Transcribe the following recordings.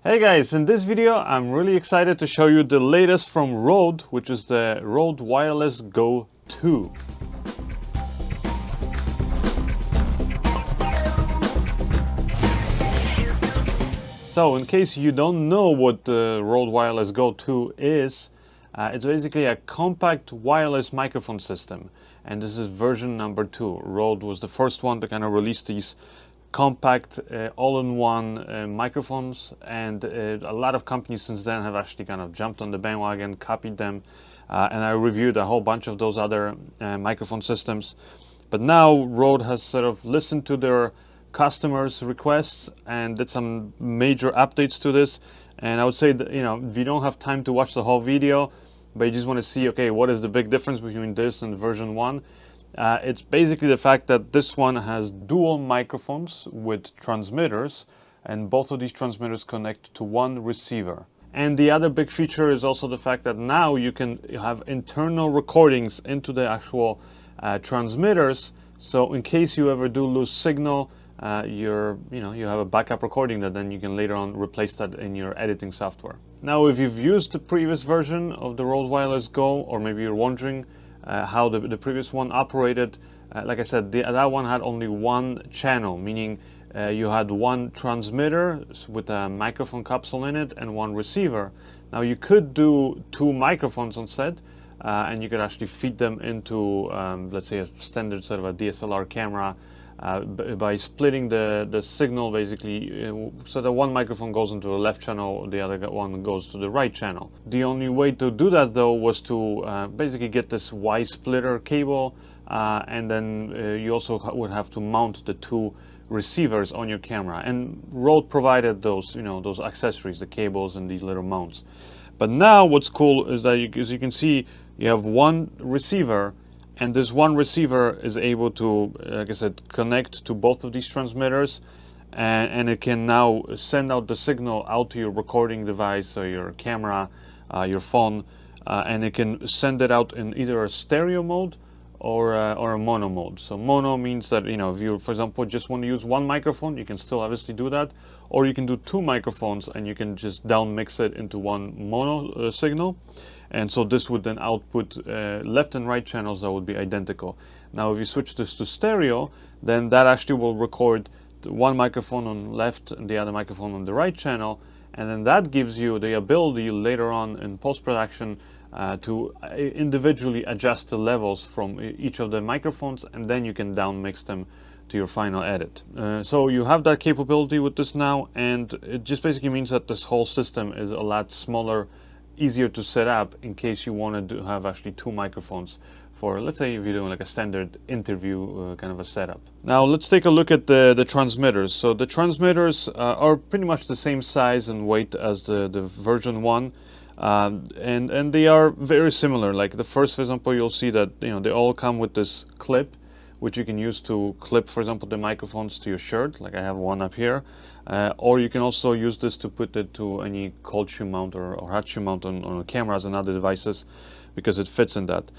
Hey guys, in this video I'm really excited to show you the latest from Rode, which is the Rode Wireless Go 2. So in case you don't know what the Rode Wireless Go 2 is, it's basically a compact wireless microphone system, and this is version number 2. Rode was the first one to kind of release these compact all-in-one microphones, and a lot of companies since then have actually kind of jumped on the bandwagon, copied them, and I reviewed a whole bunch of those other microphone systems. But now Rode has sort of listened to their customers' requests and did some major updates to this. And I would say that, if you don't have time to watch the whole video, but you just want to see, okay, what is the big difference between this and version 1? It's basically the fact that this one has dual microphones with transmitters, and both of these transmitters connect to one receiver. And the other big feature is also the fact that now you can have internal recordings into the actual transmitters. So in case you ever do lose signal, you have a backup recording that then you can later on replace that in your editing software. Now, if you've used the previous version of the Rode Wireless Go, or maybe you're wondering how the previous one operated, like I said, that one had only one channel, meaning you had one transmitter with a microphone capsule in it and one receiver. Now you could do two microphones on set, and you could actually feed them into, let's say, a standard sort of a DSLR camera, by splitting the signal basically, so that one microphone goes into the left channel, the other one goes to the right channel. The only way to do that though was to basically get this Y splitter cable, and then you also would have to mount the two receivers on your camera, and Rode provided those, those accessories, the cables and these little mounts. But now what's cool is that as you can see, you have one receiver, and this one receiver is able to, like I said, connect to both of these transmitters, and it can now send out the signal out to your recording device or your camera, your phone, and it can send it out in either a stereo mode or a mono mode. So mono means that, if you, for example, just want to use one microphone, you can still obviously do that, or you can do two microphones and you can just down mix it into one mono signal. And so this would then output left and right channels that would be identical. Now, if you switch this to stereo, then that actually will record one microphone on left and the other microphone on the right channel. And then that gives you the ability later on in post-production to individually adjust the levels from each of the microphones, and then you can down mix them to your final edit. So you have that capability with this now, and it just basically means that this whole system is a lot smaller, easier to set up in case you wanted to have actually two microphones for, let's say, if you're doing like a standard interview kind of a setup. Now let's take a look at the transmitters. So the transmitters are pretty much the same size and weight as the version 1, and they are very similar. Like the first, for example, you'll see that they all come with this clip, which you can use to clip, for example, the microphones to your shirt, like I have one up here. Or you can also use this to put it to any cold shoe mount or hot shoe mount on cameras and other devices, because it fits in that.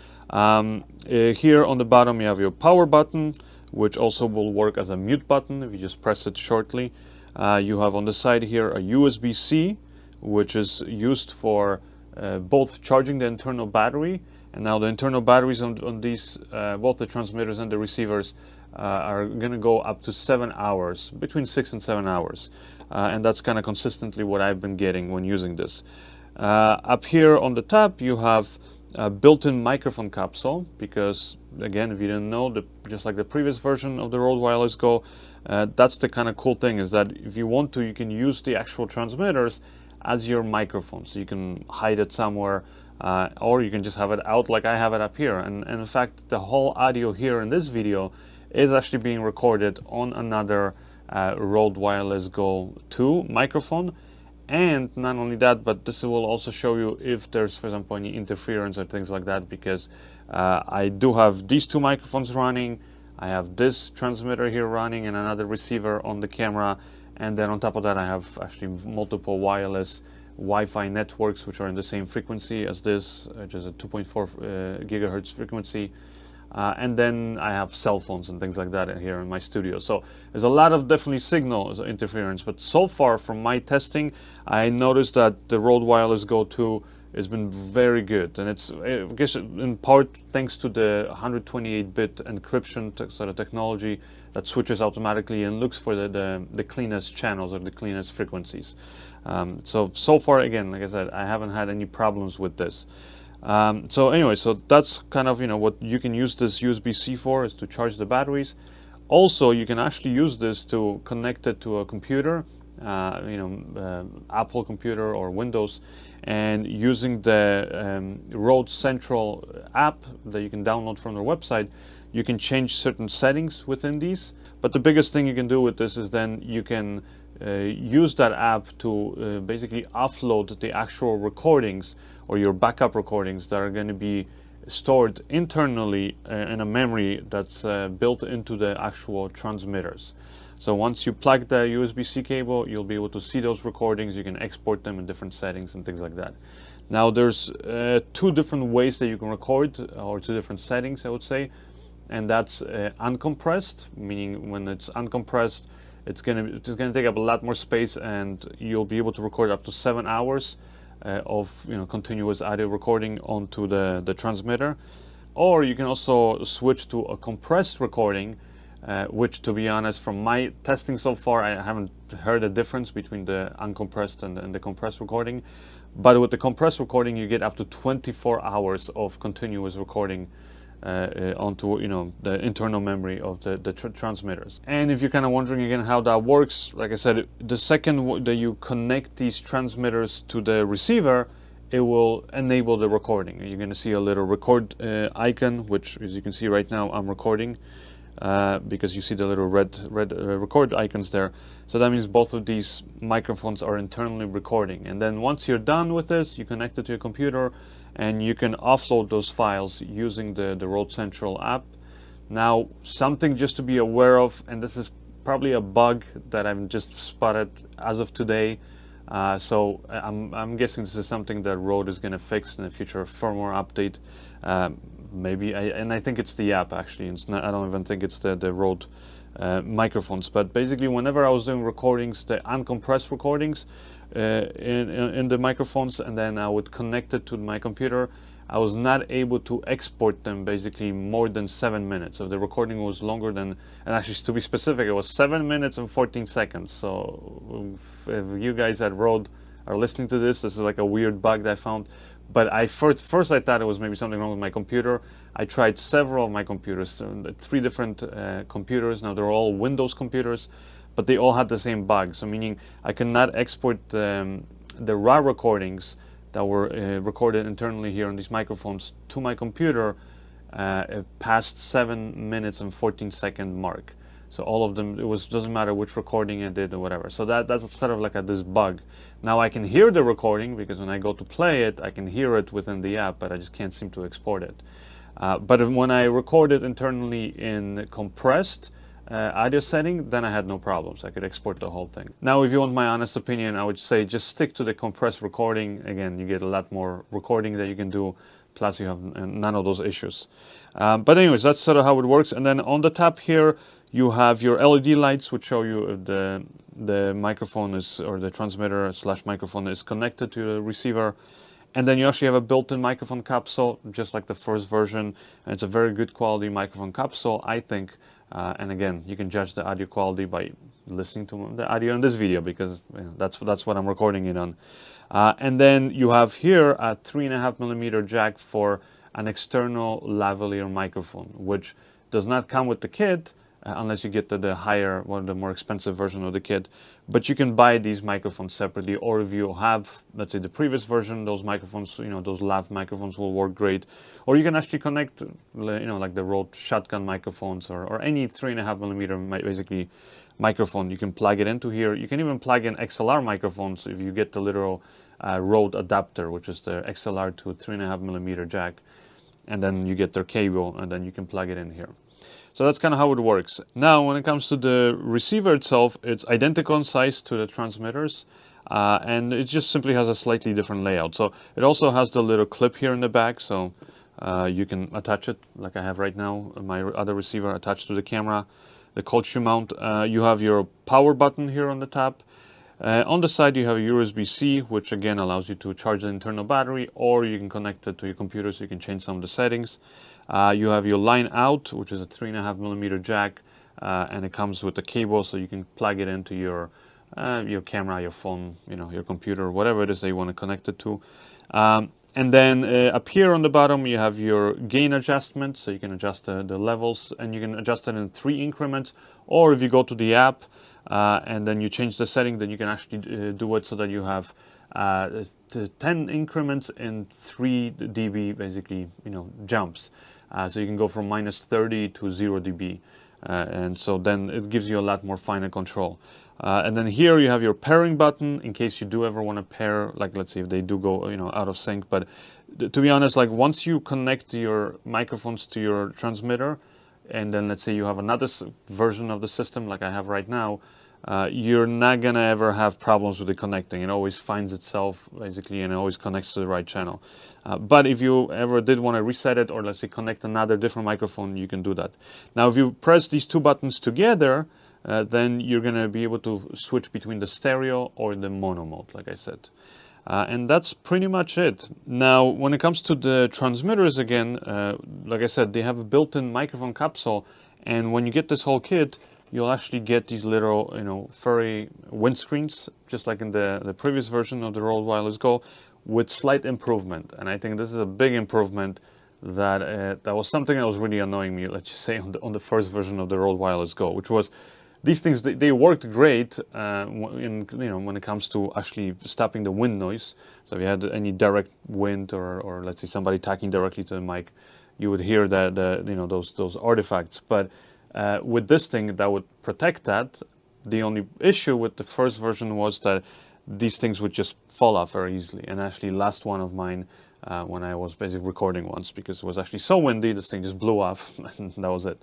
Here on the bottom you have your power button, which also will work as a mute button if you just press it shortly. You have on the side here a USB-C, which is used for both charging the internal battery. And now the internal batteries on these, both the transmitters and the receivers, are going to go up to 7 hours, between 6 and 7 hours. And that's kind of consistently what I've been getting when using this. Up here on the top, you have a built-in microphone capsule, because, again, if you didn't know, just like the previous version of the Rode Wireless Go, that's the kind of cool thing, is that if you want to, you can use the actual transmitters as your microphone. So you can hide it somewhere, or you can just have it out like I have it up here. And in fact, the whole audio here in this video is actually being recorded on another Rode Wireless Go 2 microphone. And not only that, but this will also show you if there's, for example, any interference or things like that, because I do have these two microphones running, I have this transmitter here running and another receiver on the camera, and then on top of that I have actually multiple wireless Wi-Fi networks which are in the same frequency as this, which is a 2.4 gigahertz frequency. and then I have cell phones and things like that in here in my studio. So there's a lot of definitely signal interference, but so far from my testing, I noticed that the Rode Wireless Go 2 has been very good, and it's, I guess, in part thanks to the 128-bit encryption sort of technology that switches automatically and looks for the cleanest channels or the cleanest frequencies. So far, again, like I said, I haven't had any problems with this. So anyway, so that's kind of, what you can use this USB-C for, is to charge the batteries. Also, you can actually use this to connect it to a computer, Apple computer or Windows, and using the Rode Central app that you can download from their website, you can change certain settings within these. But the biggest thing you can do with this is then you can use that app to basically offload the actual recordings or your backup recordings that are going to be stored internally in a memory that's built into the actual transmitters. So once you plug the USB-C cable, you'll be able to see those recordings. You can export them in different settings and things like that. Now there's two different ways that you can record, or two different settings, I would say. And that's uncompressed, meaning when it's uncompressed, it's gonna take up a lot more space, and you'll be able to record up to 7 hours of continuous audio recording onto the transmitter. Or you can also switch to a compressed recording, which, to be honest, from my testing so far, I haven't heard a difference between the uncompressed and the compressed recording. But with the compressed recording, you get up to 24 hours of continuous recording onto the internal memory of the transmitters. And if you're kind of wondering again how that works, like I said, the second that you connect these transmitters to the receiver, it will enable the recording. You're going to see a little record icon, which, as you can see right now, I'm recording because you see the little red record icons there. So that means both of these microphones are internally recording. And then once you're done with this, you connect it to your computer, and you can offload those files using the Rode Central app. Now, something just to be aware of, and this is probably a bug that I've just spotted as of today. So I'm guessing this is something that Rode is going to fix in a future firmware update. And I think it's the app actually. It's not, I don't even think it's the Rode microphones. But basically, whenever I was doing recordings, the uncompressed recordings in the microphones, and then I would connect it to my computer, I was not able to export them basically more than 7 minutes. So the recording was longer than, and actually to be specific, it was 7 minutes and 14 seconds. So if you guys at Rode are listening to this is like a weird bug that I found. But first I thought it was maybe something wrong with my computer. I tried several of my computers, 3 different computers. Now they're all Windows computers, but they all had the same bug. So meaning I could not export the raw recordings that were recorded internally here on these microphones to my computer past 7 minutes and 14 second mark. So all of them, doesn't matter which recording I did or whatever. So that's sort of like this bug. Now I can hear the recording because when I go to play it, I can hear it within the app, but I just can't seem to export it. But when I record it internally in compressed audio setting, then I had no problems. I could export the whole thing. Now, if you want my honest opinion, I would say just stick to the compressed recording. Again, you get a lot more recording that you can do, plus you have none of those issues. But anyways, that's sort of how it works. And then on the top here, you have your LED lights, which show you if the microphone is, or the transmitter / microphone is connected to the receiver. And then you actually have a built-in microphone capsule, just like the first version. And it's a very good quality microphone capsule, I think. And again, you can judge the audio quality by listening to the audio in this video, because that's what I'm recording it on. And then you have here a 3.5mm jack for an external lavalier microphone, which does not come with the kit, unless you get the higher, the more expensive version of the kit. But you can buy these microphones separately, or if you have, let's say, the previous version, those microphones, those lav microphones will work great. Or you can actually connect, like the Rode shotgun microphones, or any 3.5mm basically microphone. You can plug it into here. You can even plug in XLR microphones if you get the literal Rode adapter, which is the XLR to 3.5mm jack, and then you get their cable, and then you can plug it in here. So that's kind of how it works. Now, when it comes to the receiver itself, it's identical in size to the transmitters, and it just simply has a slightly different layout. So it also has the little clip here in the back, so You can attach it like I have right now, my other receiver attached to the camera, the cold shoe mount. You have your power button here on the top. On the side you have a USB-C, which again allows you to charge the internal battery, or you can connect it to your computer so you can change some of the settings. You have your line out, which is a 3.5mm jack, and it comes with a cable so you can plug it into your camera, your phone, your computer, whatever it is that you want to connect it to. And then up here on the bottom you have your gain adjustment, so you can adjust the levels, and you can adjust it in 3 increments, or if you go to the app and then you change the setting, then you can actually do it so that you have 10 increments in 3 dB basically, jumps. So you can go from -30 to 0 dB. And so then it gives you a lot more finer control. And then here you have your pairing button in case you do ever want to pair, like let's say if they do go out of sync. But to be honest, like once you connect your microphones to your transmitter, and then let's say you have another version of the system like I have right now, you're not gonna ever have problems with it connecting. It always finds itself basically, and it always connects to the right channel. But if you ever did want to reset it, or let's say connect another different microphone, you can do that. Now if you press these 2 buttons together, then you're gonna be able to switch between the stereo or the mono mode, like I said. And that's pretty much it. Now when it comes to the transmitters again, like I said, they have a built-in microphone capsule, and when you get this whole kit, you'll actually get these little, furry windscreens, just like in the previous version of the Rode Wireless Go, with slight improvement. And I think this is a big improvement that was something that was really annoying me, let's just say, on the first version of the Rode Wireless Go, which was these things, they worked great when it comes to actually stopping the wind noise. So if you had any direct wind, or let's say somebody talking directly to the mic, you would hear those artifacts. But with this thing that would protect that. The only issue with the first version was that these things would just fall off very easily. And actually last one of mine, when I was basically recording once, because it was actually so windy, this thing just blew off and that was it.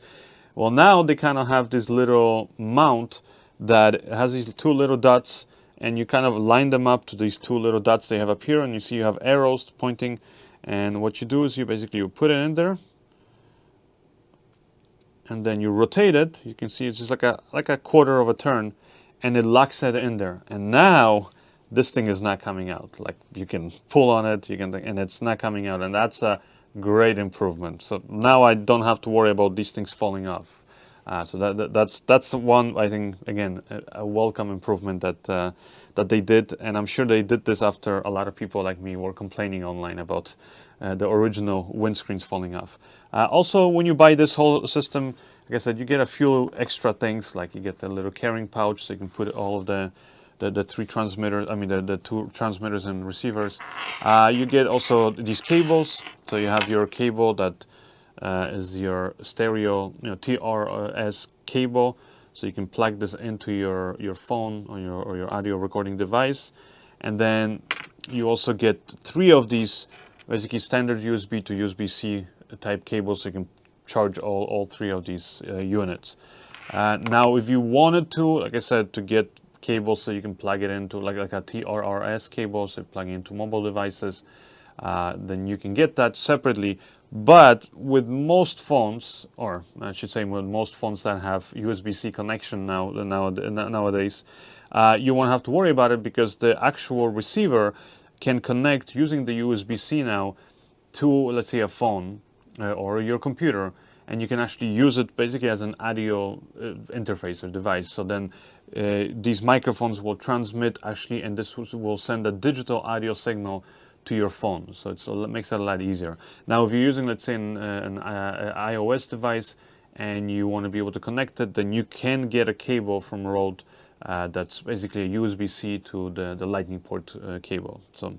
Well, now they kind of have this little mount that has these 2 little dots, and you kind of line them up to these 2 little dots they have up here, and you see you have arrows pointing, and what you do is you put it in there, and then you rotate it. You can see it's just like a quarter of a turn, and it locks it in there. And now this thing is not coming out. Like you can pull on it, and it's not coming out, and that's a great improvement. So now I don't have to worry about these things falling off. So that's one, I think, again, a welcome improvement that they did, and I'm sure they did this after a lot of people like me were complaining online about the original windscreens falling off. Also, when you buy this whole system, like I said, you get a few extra things, like you get the little carrying pouch, so you can put all of the 3 transmitters, the 2 transmitters and receivers. You get also these cables, so you have your cable that is your stereo, TRS cable, so you can plug this into your phone or your audio recording device. And then you also get 3 of these basically standard USB to USB-C type cables, so you can charge all 3 of these units. Now if you wanted to, like I said, to get cables so you can plug it into like a TRRS cable, so you plug it into mobile devices, then you can get that separately. But with most phones, or I should say with most phones that have USB-C connection nowadays, you won't have to worry about it, because the actual receiver can connect using the USB-C now to, let's say, a phone or your computer, and you can actually use it basically as an audio interface or device. So then these microphones will transmit actually, and this will send a digital audio signal to your phone. So it makes it a lot easier. Now, if you're using, let's say, an iOS device and you want to be able to connect it, then you can get a cable from Rode that's basically a USB-C to the Lightning port cable. So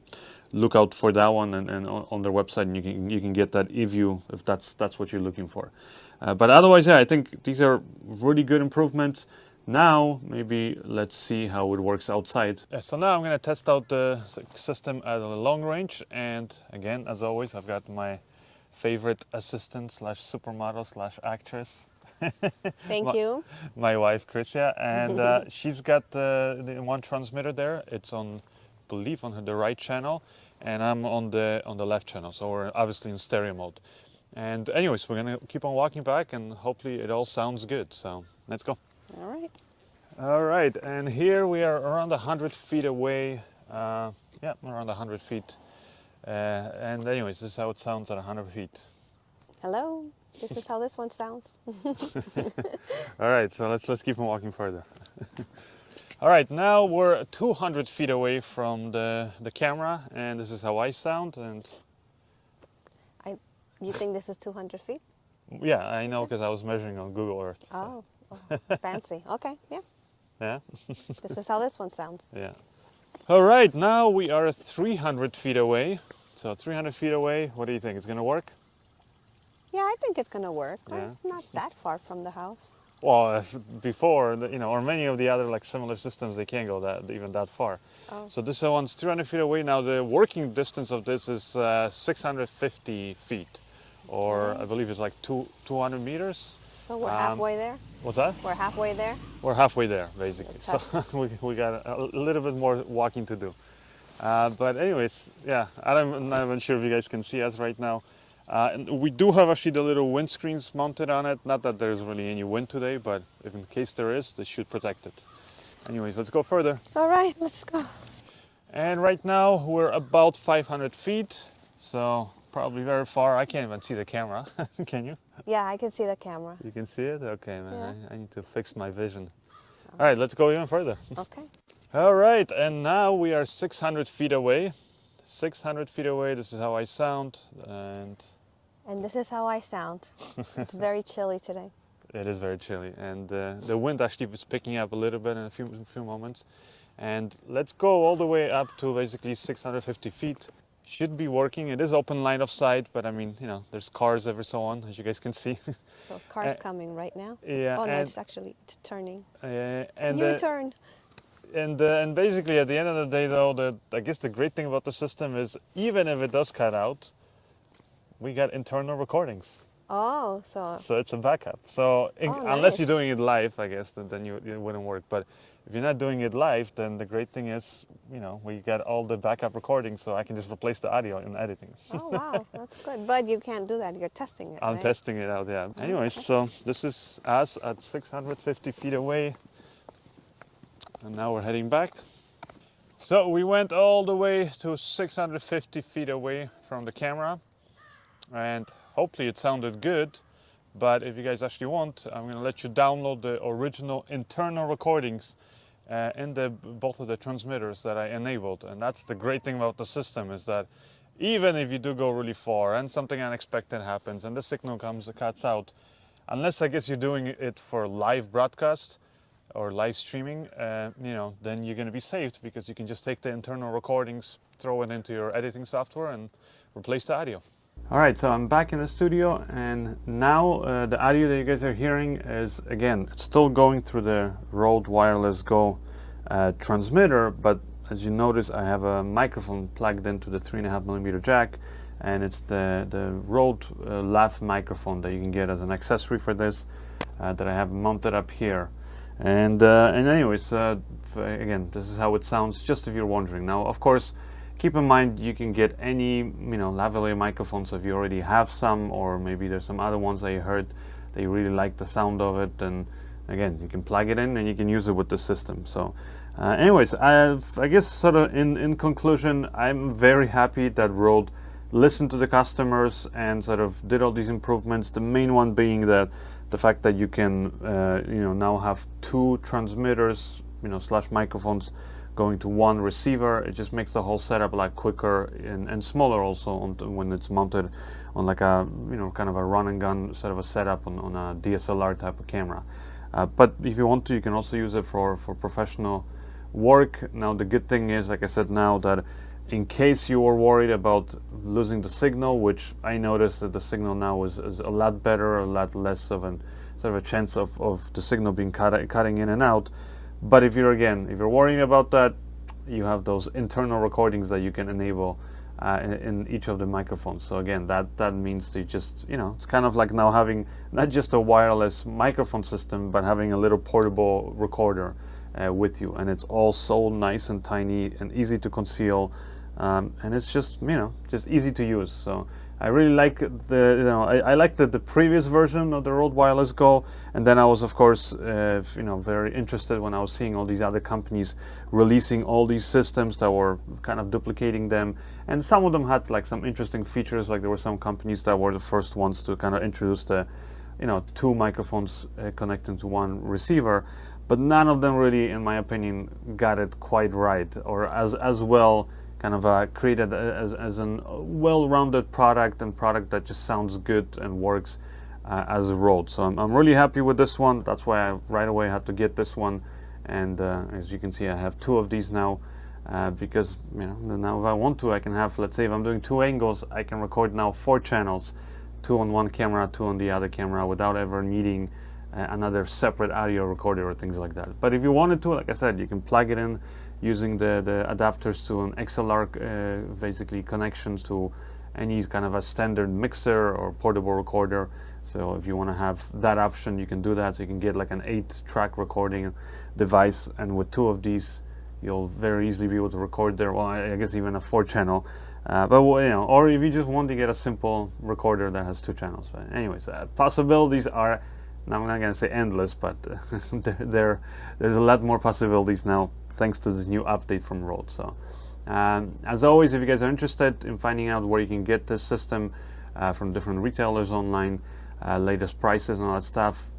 look out for that one, and on their website, and you can get that if that's what you're looking for. But otherwise, yeah, I think these are really good improvements. Now, maybe let's see how it works outside. So now I'm going to test out the system at a long range, and again, as always, I've got my favorite assistant / supermodel / actress. Thank you. My wife, Chrisia, and she's got the one transmitter there. It's on believe on the right channel, and I'm on the left channel. So we're obviously in stereo mode. And anyways, we're gonna keep on walking back, and hopefully it all sounds good. So let's go. All right. All right, and here we are around 100 feet away. Yeah, around 100 feet. And anyways, this is how it sounds at 100 feet. Hello. This is how this one sounds. All right, so let's keep on walking further. All right, now we're 200 feet away from the camera, and this is how I sound. And You think this is 200 feet? yeah, I know because I was measuring on Google Earth. So. Oh, fancy. Okay, yeah. Yeah. This is how this one sounds. Yeah. All right, now we are 300 feet away. So 300 feet away, what do you think? It's gonna work? Yeah, I think it's going to work. Yeah. It's not that far from the house. Well, before, or many of the other like similar systems, they can't go even that far. Oh. So this one's 300 feet away. Now the working distance of this is 650 feet, or I believe it's like 200 meters. So we're halfway there? What's that? We're halfway there? We're halfway there, basically. So Fantastic. we got a little bit more walking to do. But anyways, yeah, I'm not even sure if you guys can see us right now. And we do have actually the little windscreens mounted on it. Not that there's really any wind today, but if in case there is, they should protect it. Anyways, let's go further. All right, let's go. And right now we're about 500 feet, so probably very far. I can't even see the camera. Can you? Yeah, I can see the camera. You can see it? Okay, man. Yeah. I need to fix my vision. All right, let's go even further. Okay. All right, and now we are 600 feet away. 600 feet away, this is how I sound, And this is how I sound. It's very chilly today. it is very chilly. And the wind actually is picking up a little bit in a few moments. And let's go all the way up to basically 650 feet. Should be working. It is open line of sight, but I mean, there's cars every so on, as you guys can see. So car's coming right now. Yeah. Oh no, and, it's turning. and U-turn. And basically, at the end of the day, though, I guess the great thing about the system is even if it does cut out, we got internal recordings. Oh, so So it's a backup. So unless nice. you're doing it live, I guess, then it wouldn't work. But if you're not doing it live, then the great thing is, we got all the backup recordings, so I can just replace the audio in editing. oh wow, that's good. But you can't do that. You're testing it. I'm right? testing it out, yeah. Anyways, so this is us at 650 feet away. And now we're heading back. So we went all the way to 650 feet away from the camera. And hopefully it sounded good. But if you guys actually want, I'm going to let you download the original internal recordings in both of the transmitters that I enabled. And that's the great thing about the system, is that even if you do go really far and something unexpected happens and the signal cuts out, unless I guess you're doing it for live broadcast or live streaming, then you're going to be saved, because you can just take the internal recordings, throw it into your editing software, and replace the audio. All right, so I'm back in the studio, and now the audio that you guys are hearing is, again, it's still going through the Rode Wireless Go transmitter, but as you notice, I have a microphone plugged into the 3.5mm jack, and it's the Rode lav microphone that you can get as an accessory for this that I have mounted up here. And anyways, again, this is how it sounds, just if you're wondering. Now, of course, keep in mind you can get any lavalier microphones if you already have some, or maybe there's some other ones that you heard that you really like the sound of it. And again, you can plug it in and you can use it with the system. So anyways, I guess sort of in conclusion, I'm very happy that Rode listened to the customers and sort of did all these improvements. The main one being that the fact that you can now have two transmitters slash microphones going to one receiver. It just makes the whole setup a lot quicker and smaller also when it's mounted on like a kind of a run and gun sort of a setup on a DSLR type of camera. But if you want to, you can also use it for professional work. Now the good thing is, like I said, now that in case you were worried about losing the signal, which I noticed that the signal now is a lot better, a lot less of a sort of a chance of the signal being cutting in and out. But if you're worrying about that, you have those internal recordings that you can enable in each of the microphones. So again, that means to just, it's kind of like now having not just a wireless microphone system, but having a little portable recorder. with you, and it's all so nice and tiny and easy to conceal, and it's just, you know, just easy to use. So I really like the, you know, I liked the previous version of the Rode Wireless Go, and then I was, of course, you know, very interested when I was seeing all these other companies releasing all these systems that were kind of duplicating them, and some of them had like some interesting features. Like there were some companies that were the first ones to kind of introduce the, you know, two microphones connecting to one receiver, but none of them really, in my opinion, got it quite right, or as well kind of created as a well-rounded product that just sounds good and works as a Rode. So I'm really happy with this one. That's why I right away had to get this one, and as you can see, I have two of these now, because, you know, now if I want to, I can have, let's say if I'm doing 2 angles, I can record now 4 channels, 2 on one camera, 2 on the other camera, without ever needing another separate audio recorder or things like that. But if you wanted to, like I said, you can plug it in using the adapters to an XLR basically connection to any kind of a standard mixer or portable recorder. So if you want to have that option, you can do that. So you can get like an 8-track recording device, and with 2 of these, you'll very easily be able to record there. Well, I guess even a 4-channel. But you know, or if you just want to get a simple recorder that has 2 channels. But anyways, possibilities are, now I'm not going to say endless, but there's a lot more possibilities now thanks to this new update from Rode. So as always, if you guys are interested in finding out where you can get this system from different retailers online, latest prices and all that stuff,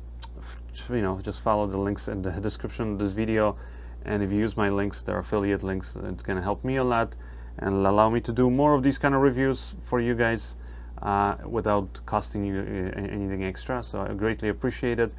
you know, just follow the links in the description of this video, and if you use my links, they're affiliate links, it's going to help me a lot and allow me to do more of these kind of reviews for you guys without costing you anything extra. So I greatly appreciate it.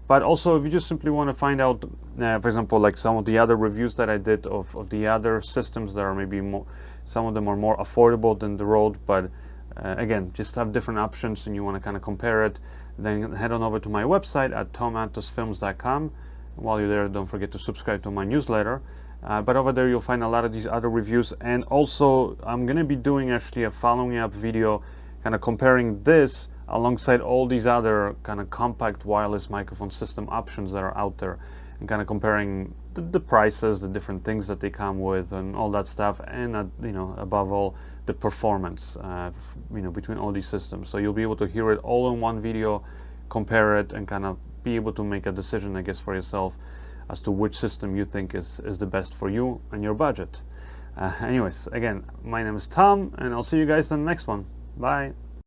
But also, if you just simply want to find out, for example, like some of the other reviews that I did of the other systems that are maybe more, some of them are more affordable than the Rode, but again, just have different options and you want to kind of compare it, then head on over to my website at tomantosfilms.com. While you're there, don't forget to subscribe to my newsletter. But over there, you'll find a lot of these other reviews. And also, I'm going to be doing actually a following up video kind of comparing this alongside all these other kind of compact wireless microphone system options that are out there, and kind of comparing the prices, the different things that they come with, and all that stuff, and you know, above all, the performance, you know, between all these systems. So you'll be able to hear it all in one video, compare it, and kind of be able to make a decision, I guess, for yourself as to which system you think is the best for you and your budget. Anyways, again, my name is Tom, and I'll see you guys in the next one. Bye.